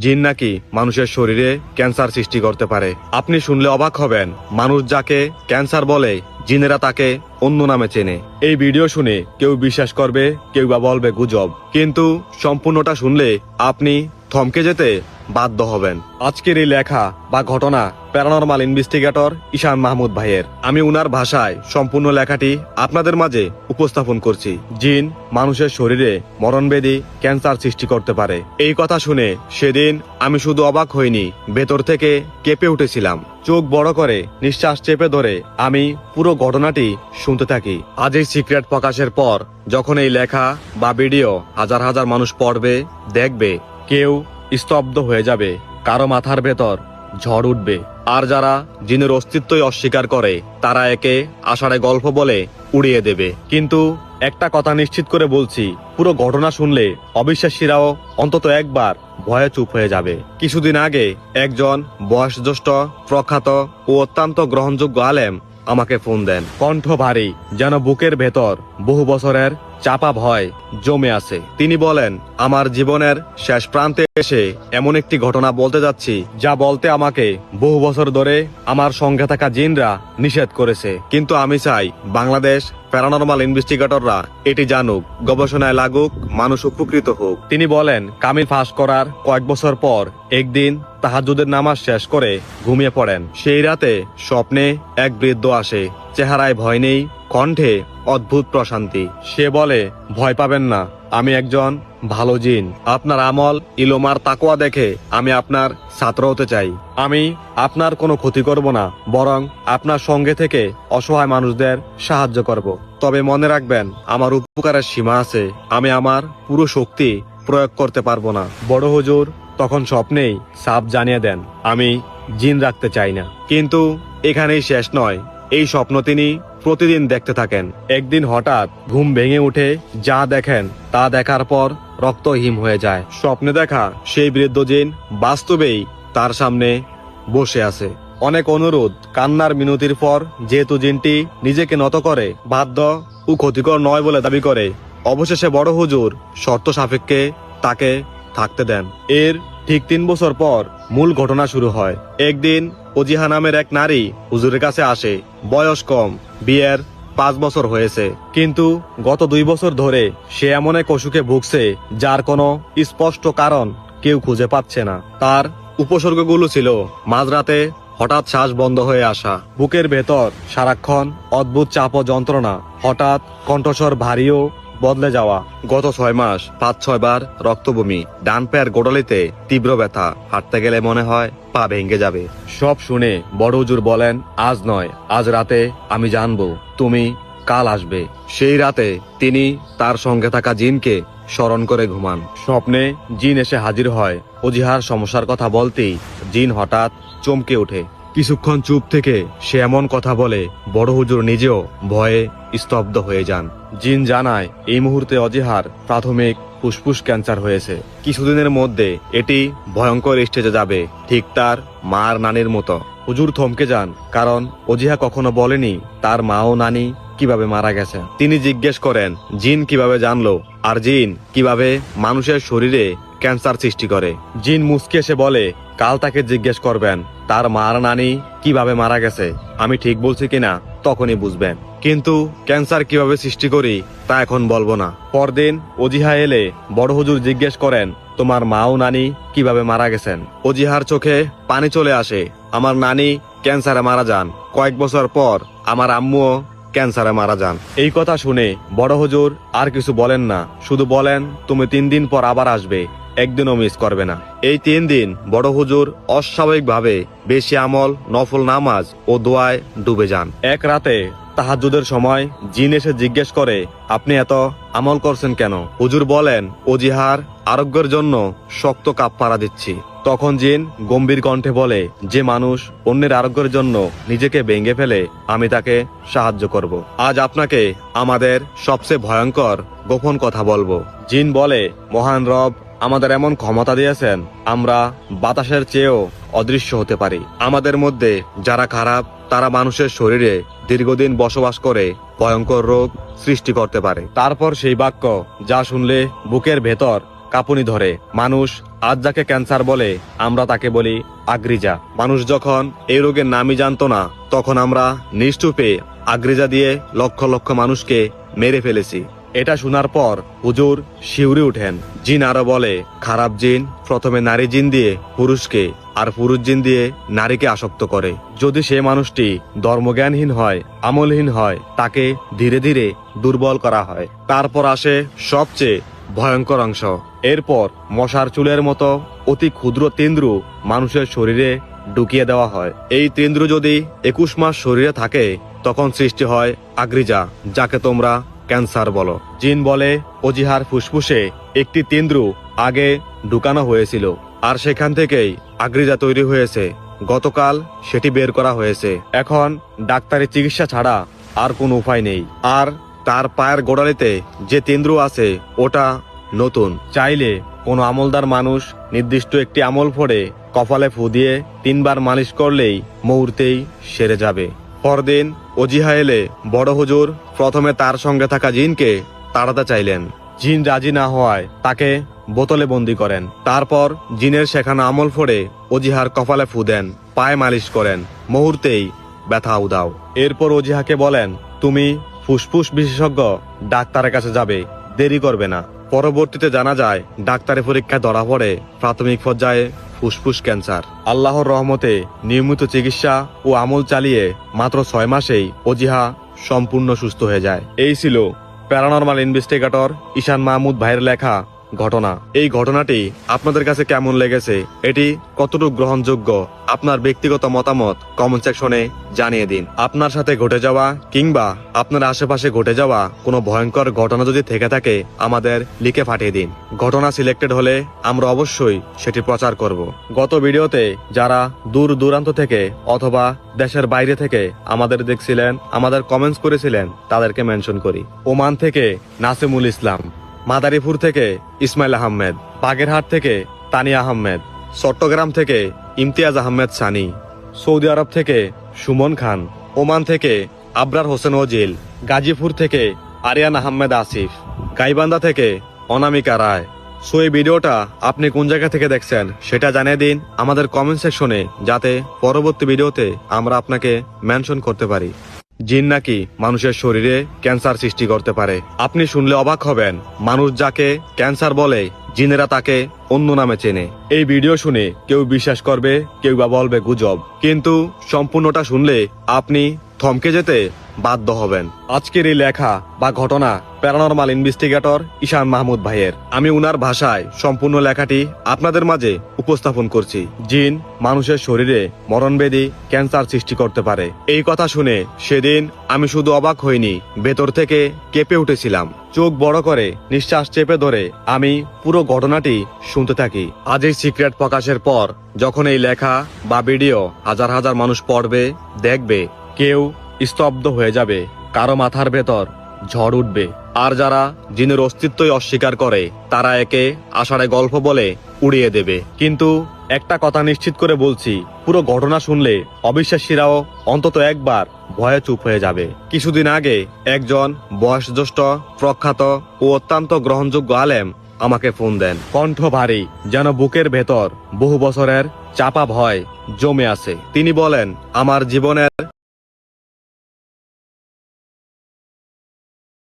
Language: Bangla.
জিন নাকি মানুষের শরীরে ক্যান্সার সৃষ্টি করতে পারে। আপনি শুনলে অবাক হবেন, মানুষ যাকে ক্যান্সার বলে জিনেরা তাকে অন্য নামে চেনে। এই ভিডিও শুনে কেউ বিশ্বাস করবে, কেউ বা বলবে গুজব, কিন্তু সম্পূর্ণটা শুনলে আপনি থমকে যেতে বাধ্য হবেন। আজকের এই লেখা বা ঘটনা প্যারানরমাল ইনভেস্টিগেটর ঈশান মাহমুদ ভাইয়ের। আমি উনার ভাষায় সম্পূর্ণ লেখাটি আপনাদের মাঝে উপস্থাপন করছি। জিন মানুষের শরীরে মরণবেদী ক্যান্সার সৃষ্টি করতে পারে। এই কথা শুনে সেদিন আমি শুধু অবাক হইনি, ভেতর থেকে কেঁপে উঠেছিলাম। চোখ বড় করে নিঃশ্বাস চেপে ধরে আমি পুরো ঘটনাটি শুনতে থাকি। আজ এই সিক্রেট প্রকাশের পর যখন এই লেখা বা ভিডিও হাজার হাজার মানুষ পড়বে, দেখবে, কেউ স্তব্ধ হয়ে যাবে, কারো মাথার ভেতর ঝড় উঠবে। আর যারা জিনের অস্তিত্বই অস্বীকার করে তারা একে আষাঢ়ে গল্প বলে উড়িয়ে দেবে। কিন্তু একটা কথা নিশ্চিত করে বলছি, পুরো ঘটনা শুনলে অবিশ্বাসীরাও অন্তত একবার ভয়ে চুপ হয়ে যাবে। কিছুদিন আগে একজন বয়সজ্যেষ্ঠ, প্রখ্যাত ও অত্যন্ত গ্রহণযোগ্য আলেম আমাকে ফোন দেন। কণ্ঠ ভারী, যেন বুকের ভেতর বহু বছরের চাপা ভয় জমে আছে। তিনি বলেন, আমার জীবনের শেষ প্রান্তে এসে এমন একটি ঘটনা বলতে যাচ্ছি যা বলতে আমাকে বহু বছর ধরে আমার সঙ্গে থাকা জিনরা নিষেধ করেছে। কিন্তু আমি চাই বাংলাদেশ প্যারানরমাল ইনভেস্টিগেটররা এটি জানুক, গবেষণায় লাগুক, মানুষ উপকৃত হোক। তিনি বলেন, কামিল ফাঁস করার কয়েক বছর পর একদিন তাহাজ্জুদের নামাজ শেষ করে ঘুমিয়ে পড়েন। সেই রাতে স্বপ্নে এক বৃদ্ধ আসে। চেহারায় ভয় নেই, কণ্ঠে অদ্ভুত প্রশান্তি। সে বলে, ভয় পাবেন না, আমি একজন ভালো জিন। আপনার আমল, ইলমার তাকওয়া দেখে আমি আপনার ছাত্র হতে চাই। আমি আপনার কোনো ক্ষতি করব না, বরং আপনার সঙ্গে থেকে অসহায় মানুষদের সাহায্য করব। তবে মনে রাখবেন, আমার উপকারের সীমা আছে। আমি আমার পুরো শক্তি প্রয়োগ করতে পারবো না। বড় হুজুর তখন স্বপ্নেই সাফ জানিয়ে দেন, আমি জিন রাখতে চাই না। কিন্তু এখানেই শেষ নয়। এই স্বপ্ন তিনি প্রতিদিন দেখতে থাকেন। একদিন হঠাৎ ঘুম ভেঙে উঠে যা দেখেন তা দেখার পর রক্ত হিম হয়ে যায়। স্বপ্নে দেখা সেই বৃদ্ধ জিন বাস্তবেই তার সামনে বসে আছে। অনেক অনুরোধ, কান্নার মিনতির পর যেহেতু জিনটি নিজেকে নত করে, বাধ্য ও ক্ষতিকর নয় বলে দাবি করে, অবশেষে বড় হুজুর শর্ত সাপেক্ষে তাকে থাকতে দেন। এর ঠিক 3 বছর পর মূল ঘটনা শুরু হয়। একদিন অজিহা নামের এক নারী হুজুরের কাছে আসে। বয়স কম, বিয়ের 5 বছর হয়েছে, কিন্তু গত 2 বছর ধরে সে এমন এক অসুখে ভুগছে যার কোনো স্পষ্ট কারণ কেউ খুঁজে পাচ্ছে না। তার উপসর্গগুলো ছিল মাঝরাতে হঠাৎ শ্বাস বন্ধ হয়ে আসা, বুকের ভেতর সারাক্ষণ অদ্ভুত চাপ ও যন্ত্রণা, হঠাৎ কণ্ঠস্বর ভারীও বদলে যাওয়া, গত 6 মাস 5-6 বার রক্তবমি, ডান পায়ের গোড়ালিতে তীব্র ব্যথা, হাঁটতে গেলে মনে হয় পা ভেঙে যাবে। সব শুনে বড় হুজুর বলেন, আজ নয়, আজ রাতে আমি জানবো, তুমি কাল আসবে। সেই রাতে তিনি তার সঙ্গে থাকা জিনকে স্মরণ করে ঘুমান। স্বপ্নে জিন এসে হাজির হয়। অজিহার সমস্যার কথা বলতেই জিন হঠাৎ চমকে ওঠে। কিছুক্ষণ চুপ থেকে সে এমন কথা বলে, বড় হুজুর নিজেও ভয়ে স্তব্ধ হয়ে যান। জিন জানায়, এই মুহূর্তে অজিহার প্রাথমিক ফুসফুস ক্যান্সার হয়েছে। কিছুদিনের মধ্যে এটি ভয়ঙ্কর স্টেজে যাবে, ঠিক তার মার নানির মতো। হুজুর থমকে যান, কারণ অজিহা কখনো বলেনি তার মা ও নানি কিভাবে মারা গেছে। তিনি জিজ্ঞেস করেন, জিন কিভাবে জানলো, আর জিন কিভাবে মানুষের শরীরে ক্যান্সার সৃষ্টি করে। জিন মুচকে এসে বলে, কাল তাকে জিজ্ঞেস করবেন তার মার নানি কিভাবে মারা গেছে। আমি ঠিক বলছি কিনা তখনই বুঝবেন। কিন্তু ক্যান্সার কিভাবে সৃষ্টি করি তা এখন বলবো না। পরদিন অজিহা এলে বড় হুজুর জিজ্ঞেস করেন, তোমার মা ও নানি কিভাবে মারা গেছেন। অজিহার চোখে পানি চলে আসে। আমার নানি ক্যান্সারে মারা যান, কয়েক বছর পর আমার আম্মুও ক্যান্সারে মারা যান। এই কথা শুনে বড় হুজুর আর কিছু বলেন না, শুধু বলেন, তুমি 3 দিন পর আবার আসবে, একদিনও মিস করবে না। এই 3 দিন বড় হুজুর অস্বাভাবিকভাবে বেশি আমল, নফল নামাজ ও দোয়ায় ডুবে যান। এক রাতে তাহাজ্জুদের সময় জিন এসে জিজ্ঞেস করে, আপনি এত আমল করছেন কেন? হুজুর বলেন, অজিহার আরোগ্যের জন্য শক্ত কাফফারা দিচ্ছি। তখন জিন গম্ভীর কণ্ঠে বলে, যে মানুষ অন্যের আরোগ্যের জন্য নিজেকে ভেঙে ফেলে, আমি তাকে সাহায্য করব। আজ আপনাকে আমাদের সবচেয়ে ভয়ঙ্কর গোপন কথা বলবো। জিন বলে, মহান রব আমাদের এমন ক্ষমতা দিয়েছেন, আমরা বাতাসের চেয়েও অদৃশ্য হতে পারি। আমাদের মধ্যে যারা খারাপ তারা মানুষের শরীরে দীর্ঘদিন বসবাস করে ভয়ঙ্কর রোগ সৃষ্টি করতে পারে। তারপর সেই বাক্য যা শুনলে বুকের ভেতর কাঁপুনি ধরে। মানুষ আজ যাকে ক্যান্সার বলে আমরা তাকে বলি আগ্রিজা। মানুষ যখন এই রোগের নামই জানতো না তখন আমরা নিষ্ঠুপে আগ্রিজা দিয়ে লক্ষ লক্ষ মানুষকে মেরে ফেলেছি। এটা শোনার পর হুজুর শিউরে উঠেন। জিন আরো বলে, খারাপ জিন প্রথমে নারী জিন দিয়ে পুরুষকে আর পুরুষ জিন দিয়ে নারীকে আসক্ত করে। যদি সে মানুষটি ধর্মজ্ঞানহীন হয়, আমলহীন হয়, তাকে ধীরে ধীরে দুর্বল করা হয়। তারপর আসে সবচেয়ে ভয়ঙ্কর অংশ। এরপর মশার চুলের মতো অতি ক্ষুদ্র তেন্দ্রু মানুষের শরীরে ঢুকিয়ে দেওয়া হয়। এই তেন্দ্রু যদি 21 মাস শরীরে থাকে তখন সৃষ্টি হয় আগ্রিজা, যাকে তোমরা ক্যান্সার বলো। জিন বলে, অজিহার ফুসফুসে একটি তেন্দ্রু আগে ঢুকানো হয়েছিল আর সেখান থেকেই আগ্রিজা তৈরি হয়েছে। গতকাল সেটি বের করা হয়েছে। এখন ডাক্তারি চিকিৎসা ছাড়া আর কোনো উপায় নেই। আর তার পায়ের গোড়ালিতে যে তেন্দ্রু আছে ওটা নতুন। চাইলে কোনো আমলদার মানুষ নির্দিষ্ট একটি আমল ফোড়ে কপালে ফু দিয়ে 3 বার মালিশ করলেই মুহূর্তেই সেরে যাবে। পরদিন অজিহা এলে বড় হুজুর প্রথমে তার সঙ্গে থাকা জিনকে তাড়াতে চাইলেন। জিন রাজি না হওয়ায় তাকে বোতলে বন্দি করেন। তারপর জিনের শেখানো আমল ফোড়ে অজিহার কপালে ফু দেন, পায়ে মালিশ করেন, মুহূর্তেই ব্যথা উদাও। এরপর অজিহাকে বলেন, তুমি ফুসফুস বিশেষজ্ঞ ডাক্তারের কাছে যাবে, দেরি করবে না। পরবর্তীতে জানা যায় ডাক্তারি পরীক্ষায় ধরা পড়ে প্রাথমিক পর্যায়ে ফুসফুস ক্যান্সার। আল্লাহর রহমতে নিয়মিত চিকিৎসা ও আমল চালিয়ে মাত্র 6 মাসেই অজিহা সম্পূর্ণ সুস্থ হয়ে যায়। এই ছিল প্যারানরমাল ইনভেস্টিগেটর ঈশান মাহমুদ ভাইয়ের লেখা ঘটনা। এই ঘটনাটি আপনাদের কাছে কেমন লেগেছে, এটি কতটুকু গ্রহণযোগ্য, আপনার ব্যক্তিগত মতামত কমেন্ট সেকশনে জানিয়ে দিন। আপনার সাথে ঘটে যাওয়া কিংবা আপনার আশেপাশে ঘটে যাওয়া কোনো ভয়ঙ্কর ঘটনা যদি থেকে থাকে আমাদের লিখে পাঠিয়ে দিন। ঘটনা সিলেক্টেড হলে আমরা অবশ্যই সেটি প্রচার করব। গত ভিডিওতে যারা দূর দূরান্ত থেকে অথবা দেশের বাইরে থেকে আমাদের দেখছিলেন, আমাদের কমেন্টস করেছিলেন, তাদেরকে মেনশন করি। ওমান থেকে নাসিমুল ইসলাম, মাদারীপুর থেকে ইসমাইল আহমেদ, বাগেরহাট থেকে তানিয়া আহমেদ, চট্টগ্রাম থেকে ইমতিয়াজ আহমেদ সানি, সৌদি আরব থেকে সুমন খান, ওমান থেকে আবরার হোসেন ওজিল, গাজীপুর থেকে আরিয়ান আহমেদ আসিফ, গাইবান্ধা থেকে অনামিকা রায়। সো এই ভিডিওটা আপনি কোন জায়গা থেকে দেখছেন সেটা জানিয়ে দিন আমাদের কমেন্ট সেকশনে, যাতে পরবর্তী ভিডিওতে আমরা আপনাকে মেনশন করতে পারি। জিন নাকি মানুষের শরীরে ক্যান্সার সৃষ্টি করতে পারে। আপনি শুনলে অবাক হবেন, মানুষ যাকে ক্যান্সার বলে জিনেরা তাকে অন্য নামে চেনে। এই ভিডিও শুনে কেউ বিশ্বাস করবে, কেউ বা বলবে গুজব, কিন্তু সম্পূর্ণটা শুনলে আপনি থমকে যেতে বাধ্য হবেন। আজকের এই লেখা বা ঘটনা প্যারানরমাল ইনভেস্টিগেটর ঈশান মাহমুদ ভাইয়ের। আমি উনার ভাষায় সম্পূর্ণ লেখাটি আপনাদের মাঝে উপস্থাপন করছি। জিন মানুষের শরীরে মরণবেদী ক্যান্সার সৃষ্টি করতে পারে। এই কথা শুনে সেদিন আমি শুধু অবাক হইনি, ভেতর থেকে কেঁপে উঠেছিলাম। চোখ বড় করে নিঃশ্বাস চেপে ধরে আমি পুরো ঘটনাটি শুনতে থাকি। আজ এই সিক্রেট প্রকাশের পর যখন এই লেখা বা ভিডিও হাজার হাজার মানুষ পড়বে, দেখবে, কেউ স্তব্ধ হয়ে যাবে, কারো মাথার ভেতর ঝড় উঠবে। আর যারা জিনের অস্তিত্বই অস্বীকার করে তারা একে আষাঢ়ে গল্প বলে উড়িয়ে দেবে। কিন্তু একটা কথা নিশ্চিত করে বলছি, পুরো ঘটনা শুনলে অবিশ্বাসীরাও অন্তত একবার ভয়ে চুপ হয়ে যাবে। কিছুদিন আগে একজন বয়সজ্যেষ্ঠ, প্রখ্যাত ও অত্যন্ত গ্রহণযোগ্য আলেম আমাকে ফোন দেন। কণ্ঠ ভারী, যেন বুকের ভেতর বহু বছরের চাপা ভয় জমে আছে। তিনি বলেন, আমার জীবনের